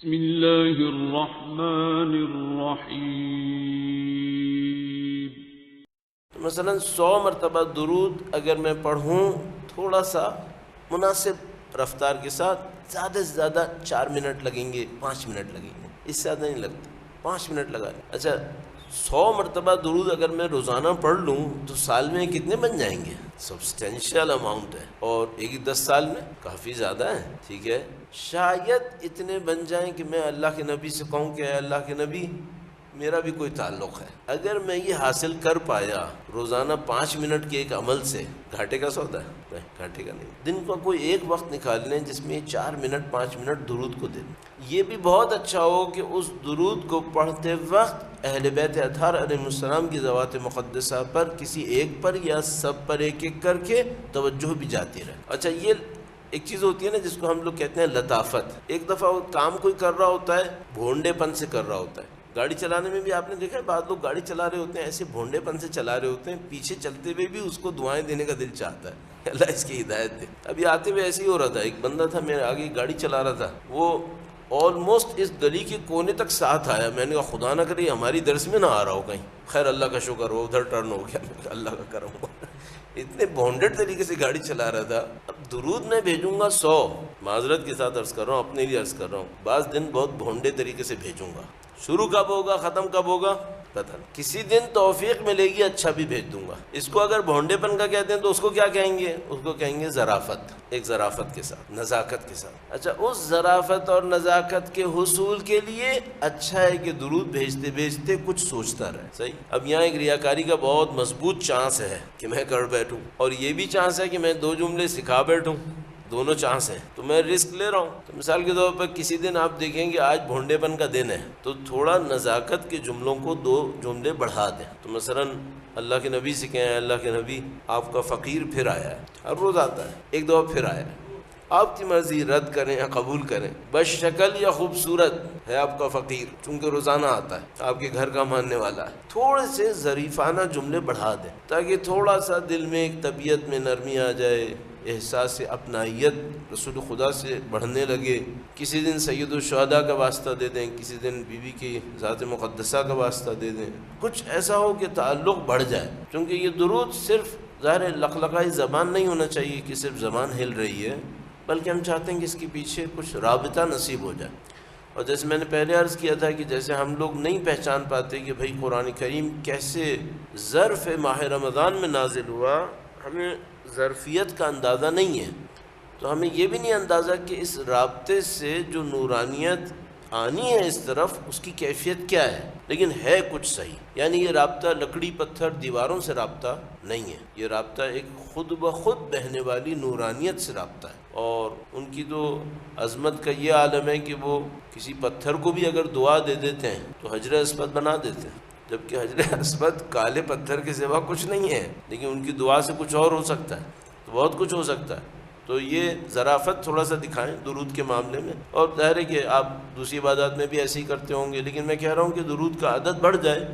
بسم اللہ الرحمن الرحیم۔ مثلا 100 مرتبہ درود اگر میں پڑھوں تھوڑا سا مناسب رفتار کے ساتھ، زیادہ سے زیادہ 4 منٹ لگیں گے، 5 منٹ لگیں گے، اس سے زیادہ نہیں لگتا، 5 منٹ لگا لیں۔ اچھا 100 مرتبہ درود اگر میں روزانہ پڑھ لوں تو سال میں کتنے بن جائیں گے؟ سبسٹینشیل اماؤنٹ ہے، اور 10 سال میں کافی زیادہ ہے، ٹھیک ہے۔ شاید اتنے بن جائیں کہ میں اللہ کے نبی سے کہوں کہ اے اللہ کے نبی میرا بھی کوئی تعلق ہے۔ اگر میں یہ حاصل کر پایا روزانہ 5 منٹ کے ایک عمل سے، گھاٹے کا سودا ہے؟ نہیں، گھاٹے کا نہیں۔ دن کا کوئی ایک وقت نکال لیں جس میں 4 منٹ 5 منٹ درود کو دیں۔ یہ بھی بہت اچھا ہو کہ اس درود کو پڑھتے وقت اہل بیت اطہار علیہ السلام کی ذوات مقدسہ پر کسی ایک پر یا سب پر ایک ایک کر کے توجہ بھی جاتی رہے۔ اچھا یہ ایک چیز ہوتی ہے نا جس کو ہم لوگ کہتے ہیں لطافت۔ ایک دفعہ وہ کام کوئی کر رہا ہوتا ہے، بھونڈے پن سے کر رہا ہوتا ہے۔ گاڑی چلانے میں بھی آپ نے دیکھا ہے، بعض لوگ گاڑی چلا رہے ہوتے ہیں ایسے بھونڈے پن سے چلا رہے ہوتے ہیں، پیچھے چلتے ہوئے بھی اس کو دعائیں دینے کا دل چاہتا ہے، اللہ اس کی ہدایت دے۔ ابھی آتے ہوئے ایسے ہی ہو رہا تھا، ایک بندہ تھا میرے آگے گاڑی چلا رہا تھا، وہ آلموسٹ اس گلی کے کونے تک ساتھ آیا۔ میں نے کہا خدا نہ کرے ہماری درس میں نہ آ رہا ہو کہیں، خیر اللہ کا شکر ہو ادھر ٹرن ہو گیا، میں کہا اللہ کا کرم ہو۔ اتنے بونڈڈ طریقے سے گاڑی چلا رہا تھا۔ اب درود میں بھیجوں گا 100، معذرت کے ساتھ عرض کر رہا ہوں، اپنے لیے عرض کر رہا ہوں، بعض دن بہت بھونڈے طریقے سے بھیجوں گا، شروع کب ہوگا ختم کب ہوگا پتہ نہیں۔ کسی دن توفیق ملے گی اچھا بھی بھیج دوں گا۔ اس کو اگر بھونڈے پن کا کہتے ہیں تو اس کو کیا کہیں گے؟ اس کو کہیں گے ظرافت، ایک ظرافت کے ساتھ، نزاکت کے ساتھ۔ اچھا اس ظرافت اور نزاکت کے حصول کے لیے اچھا ہے کہ درود بھیجتے بھیجتے کچھ سوچتا رہے، صحیح۔ اب یہاں ایک ریاکاری کا بہت مضبوط چانس ہے کہ میں کر بیٹھوں، اور یہ بھی چانس ہے کہ میں 2 جملے سکھا بیٹھوں، دونوں چانس ہیں، تو میں رسک لے رہا ہوں۔ تو مثال کے طور پر کسی دن آپ دیکھیں گے آج بھونڈے پن کا دن ہے، تو تھوڑا نزاکت کے جملوں کو 2 جملے بڑھا دیں۔ تو مثلا اللہ کے نبی سے کہیں اللہ کے نبی آپ کا فقیر پھر آیا ہے، ہر روز آتا ہے، ایک دفعہ پھر آیا ہے، آپ کی مرضی رد کریں یا قبول کریں، بس شکل یا خوبصورت ہے آپ کا فقیر، چونکہ روزانہ آتا ہے، آپ کے گھر کا ماننے والا ہے۔ تھوڑے سے ظریفانہ جملے بڑھا دیں تاکہ تھوڑا سا دل میں ایک طبیعت میں نرمی آ جائے، احساس اپنائیت رسول خدا سے بڑھنے لگے۔ کسی دن سید الشہداء کا واسطہ دے دیں، کسی دن بی بی کی ذات مقدسہ کا واسطہ دے دیں، کچھ ایسا ہو کہ تعلق بڑھ جائے، کیونکہ یہ درود صرف ظاہر لقلقائی زبان نہیں ہونا چاہیے کہ صرف زبان ہل رہی ہے، بلکہ ہم چاہتے ہیں کہ اس کے پیچھے کچھ رابطہ نصیب ہو جائے۔ اور جیسے میں نے پہلے عرض کیا تھا کہ جیسے ہم لوگ نہیں پہچان پاتے کہ بھئی قرآن کریم کیسے ظرف ماہ رمضان میں نازل ہوا، ہمیں ظرفیت کا اندازہ نہیں ہے، تو ہمیں یہ بھی نہیں اندازہ کہ اس رابطے سے جو نورانیت آنی ہے اس طرف، اس کی کیفیت کیا ہے، لیکن ہے کچھ صحیح۔ یعنی یہ رابطہ لکڑی پتھر دیواروں سے رابطہ نہیں ہے، یہ رابطہ ایک خود بخود بہنے والی نورانیت سے رابطہ ہے۔ اور ان کی تو عظمت کا یہ عالم ہے کہ وہ کسی پتھر کو بھی اگر دعا دے دیتے ہیں تو حجر اسود بنا دیتے ہیں، جبکہ حجر اسود کالے پتھر کے سوا کچھ نہیں ہے، لیکن ان کی دعا سے کچھ اور ہو سکتا ہے، تو بہت کچھ ہو سکتا ہے۔ تو یہ ظرافت تھوڑا سا دکھائیں درود کے معاملے میں، اور ظاہر ہے کہ آپ دوسری عبادات میں بھی ایسے ہی کرتے ہوں گے، لیکن میں کہہ رہا ہوں کہ درود کا عدد بڑھ جائے۔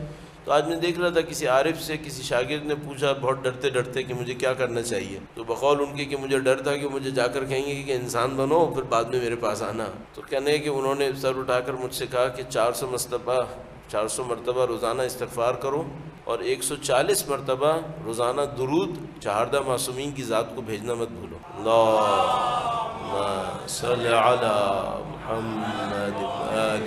تو آج میں دیکھ رہا تھا کسی عارف سے کسی شاگرد نے پوچھا بہت ڈرتے ڈرتے کہ مجھے کیا کرنا چاہیے، تو بقول ان کے کہ مجھے ڈر تھا کہ مجھے جا کر کہیں گے کہ انسان بنو پھر بعد میں میرے پاس آنا، تو کہنے کہ انہوں نے سر اٹھا کر مجھ سے کہا کہ 400 مرتبہ روزانہ استغفار کرو، اور 140 مرتبہ روزانہ درود چہاردہ معصومین کی ذات کو بھیجنا مت بھولو۔ اللہم صلی علی محمد آل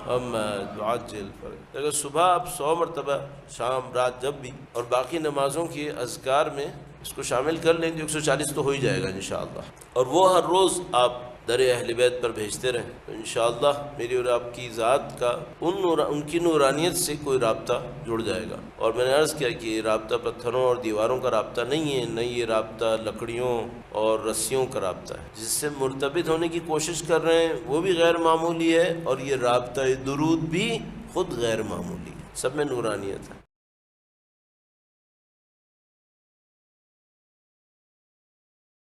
محمد عجل فرج۔ اگر صبح آپ 100 مرتبہ، شام رات جب بھی، اور باقی نمازوں کے اذکار میں اس کو شامل کر لیں تو 140 تو ہو ہی جائے گا انشاءاللہ، اور وہ ہر روز آپ در اہل بیت پر بھیجتے رہیں تو انشاءاللہ میری اور آپ کی ذات کا ان کی نورانیت سے کوئی رابطہ جڑ جائے گا۔ اور میں نے عرض کیا کہ یہ رابطہ پتھروں اور دیواروں کا رابطہ نہیں ہے، نہ یہ رابطہ لکڑیوں اور رسیوں کا رابطہ ہے، جس سے مرتبط ہونے کی کوشش کر رہے ہیں وہ بھی غیر معمولی ہے، اور یہ رابطہ درود بھی خود غیر معمولی ہے، سب میں نورانیت ہے۔